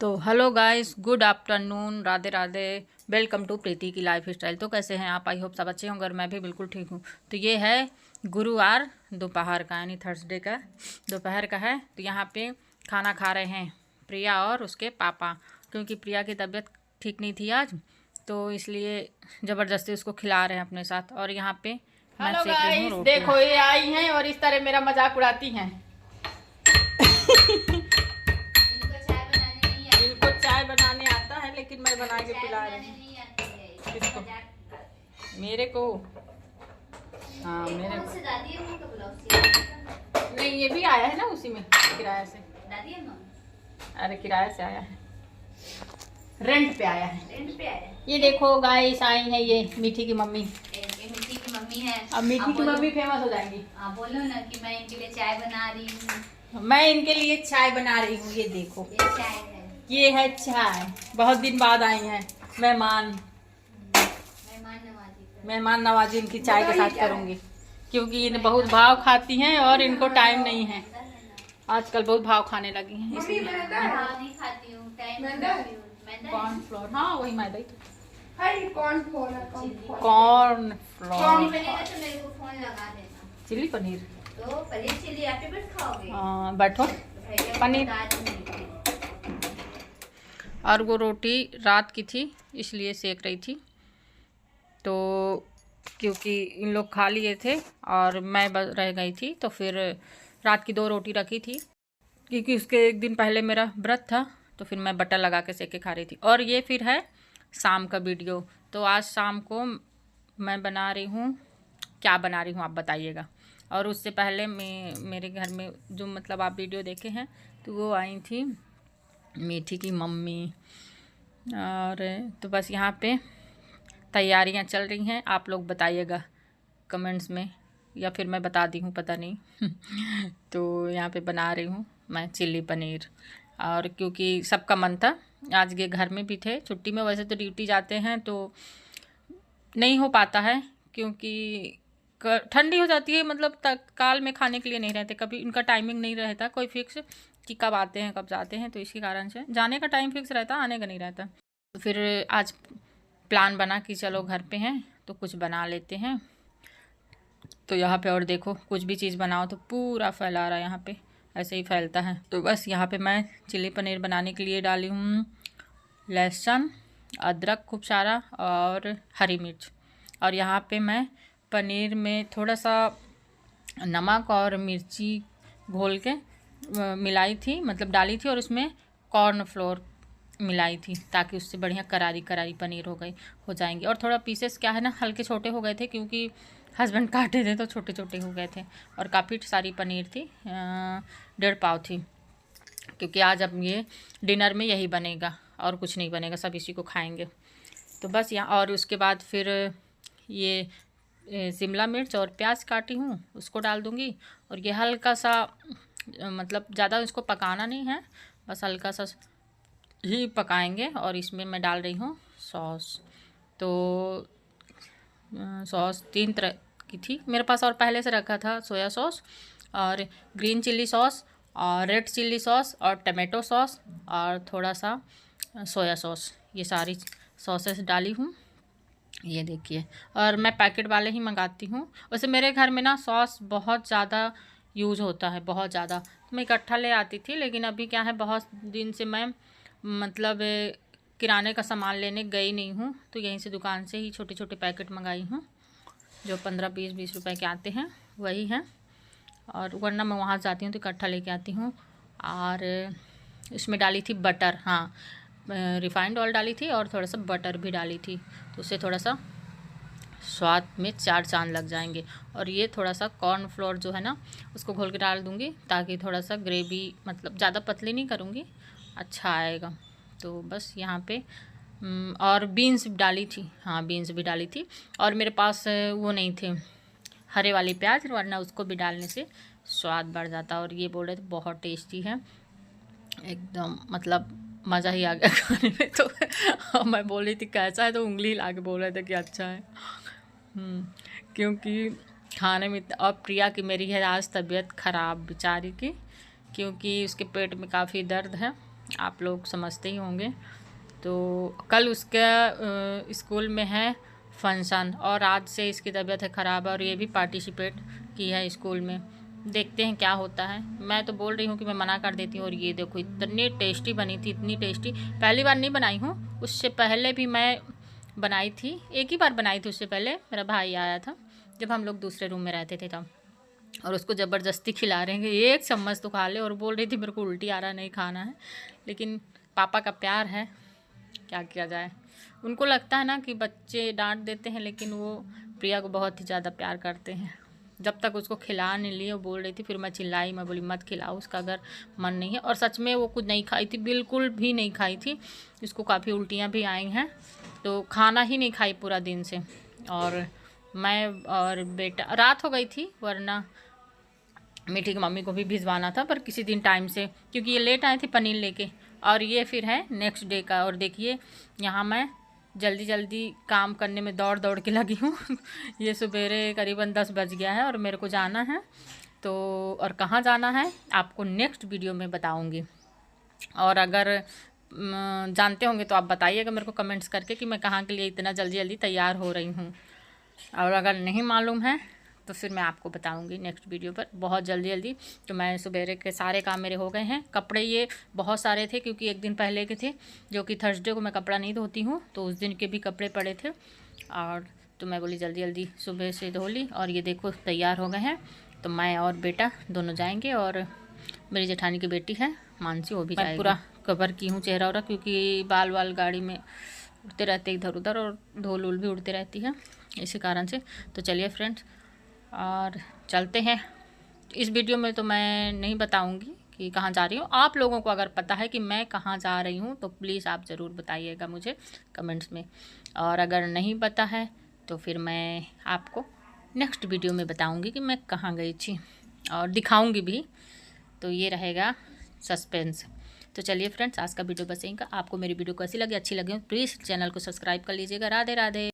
तो hello guys, good afternoon, Radhe Radhe. Welcome to Preeti की life style. तो कैसे हैं आप? आई होप सब अच्छे होंगे और मैं भी बिल्कुल ठीक हूँ। तो ये है गुरुवार दोपहर का, यानी थर्सडे का दोपहर का है। तो यहाँ पे खाना खा रहे हैं प्रिया और उसके पापा, क्योंकि प्रिया की तबीयत ठीक नहीं थी आज, तो इसलिए ज़बरदस्ती उसको खिला रहे हैं अपने साथ। और यहाँ पे मैं सेक रही हूँ रोटी। देखो ये आई हैं और इस तरह मेरा मजाक उड़ाती हैं। इनको चाय बनाने आता है, लेकिन मैं बना के पिला रही हूँ किसको? मेरे को। हाँ मेरे को नहीं, ये भी आया है ना उसी में किराए से। अरे किराए से आया है, रेंट पे आया है। ये देखो गाइस आई है ये मीठी की मम्मी। मीठी की मम्मी है। अब मीठी की मम्मी फेमस हो जाएंगी। आप बोलो ना कि मैं इनके लिए चाय बना रही हूँ। मैं इनके लिए चाय बना रही हूँ। ये देखो ये चाय है, ये है चाय। बहुत दिन बाद आई हैं मेहमान नवाजी इनकी चाय के साथ करूँगी, क्योंकि इन्हें बहुत भाव खाती हैं और इनको टाइम नहीं है। आजकल बहुत भाव खाने लगी हैं, इसलिए नहीं खाती हूँ, टाइम कॉर्नफ्लोर। हाँ वही मैदा ही तो। कॉर्नफ्लोर कॉर्नफ्लोर मेरे को फोन लगा देना। चिली पनीर। तो पनीर चिली आप ही बस खाओगे? हाँ बैठो। पनीर और वो रोटी रात की थी इसलिए सेक रही थी। तो क्योंकि इन लोग खा लिए थे और मैं रह गई थी, तो फिर रात की 2 रोटी रखी थी, क्योंकि उसके एक दिन पहले मेरा व्रत था। तो फिर मैं बटर लगा के सेक के खा रही थी। और ये फिर है शाम का वीडियो। तो आज शाम को मैं बना रही हूँ, क्या बना रही हूँ आप बताइएगा। और उससे पहले मेरे घर में जो मतलब आप वीडियो देखे हैं, तो वो आई थी मीठी की मम्मी। और तो बस यहाँ पे तैयारियाँ चल रही हैं। आप लोग बताइएगा कमेंट्स में, या फिर मैं बता दी हूँ, पता नहीं। तो यहाँ पे बना रही हूँ मैं चिल्ली पनीर। और क्योंकि सबका मन था, आज के घर में भी थे छुट्टी में, वैसे तो ड्यूटी जाते हैं तो नहीं हो पाता है, क्योंकि ठंडी हो जाती है, मतलब तत्काल में खाने के लिए नहीं रहते, कभी उनका टाइमिंग नहीं रहता कोई फिक्स कि कब आते हैं कब जाते हैं। तो इसके कारण से जाने का टाइम फिक्स रहता, आने का नहीं रहता। तो फिर आज प्लान बना कि चलो घर पे हैं तो कुछ बना लेते हैं। तो यहाँ पे और देखो, कुछ भी चीज़ बनाओ तो पूरा फैला रहा है, यहाँ पे ऐसे ही फैलता है। तो बस यहाँ पे मैं चिली पनीर बनाने के लिए डाली हूँ लहसुन, अदरक खूब सारा और हरी मिर्च। और यहाँ पे मैं पनीर में थोड़ा सा नमक और मिर्ची घोल के मिलाई थी, मतलब डाली थी, और उसमें कॉर्नफ्लोर मिलाई थी, ताकि उससे बढ़िया करारी करारी पनीर हो जाएंगी। और थोड़ा पीसेस क्या है ना, हल्के छोटे हो गए थे, क्योंकि हस्बैंड काटे थे तो छोटे छोटे हो गए थे। और काफ़ी सारी पनीर थी, 1.5 पाव थी, क्योंकि आज अब ये डिनर में यही बनेगा और कुछ नहीं बनेगा, सब इसी को खाएंगे। तो बस यहाँ, और उसके बाद फिर ये शिमला मिर्च और प्याज काटी हूँ उसको डाल दूँगी। और ये हल्का सा, मतलब ज़्यादा इसको पकाना नहीं है, बस हल्का सा ही पकाएंगे। और इसमें मैं डाल रही हूँ सॉस। तो सॉस 3 तरह की थी मेरे पास, और पहले से रखा था सोया सॉस और ग्रीन चिल्ली सॉस और रेड चिल्ली सॉस और टमाटो सॉस और थोड़ा सा सोया सॉस। ये सारी सॉसेस डाली हूँ, ये देखिए। और मैं पैकेट वाले ही मंगाती हूँ। वैसे मेरे घर में ना सॉस बहुत ज़्यादा यूज़ होता है, बहुत ज़्यादा, तो मैं इकट्ठा ले आती थी। लेकिन अभी क्या है, बहुत दिन से मैं मतलब किराने का सामान लेने गई नहीं हूँ, तो यहीं से दुकान से ही छोटे छोटे पैकेट मंगाई हूँ, जो 15-20 रुपए के आते हैं, वही हैं। और वरना मैं वहाँ जाती हूँ तो इकट्ठा लेके आती हूँ। और इसमें डाली थी बटर, हाँ रिफाइंड ऑयल डाली थी, और थोड़ा सा बटर भी डाली थी, तो उससे थोड़ा सा स्वाद में 4 चांद लग जाएंगे। और ये थोड़ा सा कॉर्नफ्लोर जो है ना, उसको घोल के डाल दूँगी, ताकि थोड़ा सा ग्रेवी, मतलब ज़्यादा पतली नहीं करूँगी, अच्छा आएगा। तो बस यहाँ पे और बीन्स डाली थी, हाँ बीन्स भी डाली थी। और मेरे पास वो नहीं थे हरे वाली प्याज, वरना उसको भी डालने से स्वाद बढ़ जाता। और ये बोल रहे थे बहुत टेस्टी है एकदम, मतलब मज़ा ही आ गया खाने में। तो मैं बोल रही थी कैसा है, तो उंगली ला के बोल रहे थे कि अच्छा है। क्योंकि खाने में, और प्रिया की मेरी है आज तबीयत ख़राब बेचारी की, क्योंकि उसके पेट में काफ़ी दर्द है आप लोग समझते ही होंगे। तो कल उसका स्कूल में है फंक्शन और आज से इसकी तबीयत है ख़राब और ये भी पार्टिसिपेट की है स्कूल में। देखते हैं क्या होता है। मैं तो बोल रही हूँ कि मैं मना कर देती हूँ। और ये देखो इतनी टेस्टी बनी थी, इतनी टेस्टी। पहली बार नहीं बनाई हूँ, उससे पहले भी मैं बनाई थी, एक ही बार बनाई थी। उससे पहले मेरा भाई आया था जब हम लोग दूसरे रूम में रहते थे तब, और उसको ज़बरदस्ती खिला रहे हैं, एक चम्मच तो खा ले। और बोल रही थी मेरे को उल्टी आ रहा, नहीं खाना है। लेकिन पापा का प्यार है, क्या किया जाए। उनको लगता है ना कि बच्चे डांट देते हैं, लेकिन वो प्रिया को बहुत ही ज़्यादा प्यार करते हैं। जब तक उसको खिला नहीं लिए, वो बोल रही थी, फिर मैं चिल्लाई, मैं बोली मत खिलाओ उसका अगर मन नहीं है। और सच में वो कुछ नहीं खाई थी, बिल्कुल भी नहीं खाई थी। इसको काफ़ी उल्टियाँ भी आई हैं, तो खाना ही नहीं खाई पूरा दिन से। और मैं और बेटा, रात हो गई थी, वरना मीठी की मम्मी को भी भिजवाना था, पर किसी दिन टाइम से, क्योंकि ये लेट आए थे पनीर लेके। और ये फिर है नेक्स्ट डे का। और देखिए यहाँ मैं जल्दी जल्दी काम करने में दौड़ दौड़ के लगी हूँ। ये सवेरे करीबन 10 बज गया है और मेरे को जाना है। तो और कहाँ जाना है आपको नेक्स्ट वीडियो में बताऊँगी। और अगर जानते होंगे तो आप बताइएगा मेरे को कमेंट्स करके कि मैं कहाँ के लिए इतना जल्दी जल्दी तैयार हो रही हूँ। और अगर नहीं मालूम है तो फिर मैं आपको बताऊंगी नेक्स्ट वीडियो पर बहुत जल्दी जल्दी। तो मैं सवेरे के सारे काम मेरे हो गए हैं। कपड़े ये बहुत सारे थे, क्योंकि एक दिन पहले के थे, जो कि थर्सडे को मैं कपड़ा नहीं धोती हूँ, तो उस दिन के भी कपड़े पड़े थे। और तो मैं बोली जल्दी जल्दी सुबह से धो ली। और ये देखो तैयार हो गए हैं। तो मैं और बेटा दोनों जाएंगे, और मेरी जेठानी की बेटी है मानसी, वो भी जाएगी। पूरा कवर की हूँ चेहरा वरा, क्योंकि बाल वाल गाड़ी में उड़ते रहते इधर उधर, और धूल उल भी उड़ती रहती है, इसी कारण से। तो चलिए फ्रेंड्स, और चलते हैं। इस वीडियो में तो मैं नहीं बताऊंगी कि कहाँ जा रही हूँ। आप लोगों को अगर पता है कि मैं कहाँ जा रही हूँ तो प्लीज़ आप ज़रूर बताइएगा मुझे कमेंट्स में। और अगर नहीं पता है तो फिर मैं आपको नेक्स्ट वीडियो में बताऊंगी कि मैं कहाँ गई थी, और दिखाऊंगी भी। तो ये रहेगा सस्पेंस। तो चलिए फ्रेंड्स, आज का वीडियो बस यहीं का। आपको मेरी वीडियो कैसी लगी, अच्छी लगी हो प्लीज़ चैनल को सब्सक्राइब कर लीजिएगा। राधे राधे।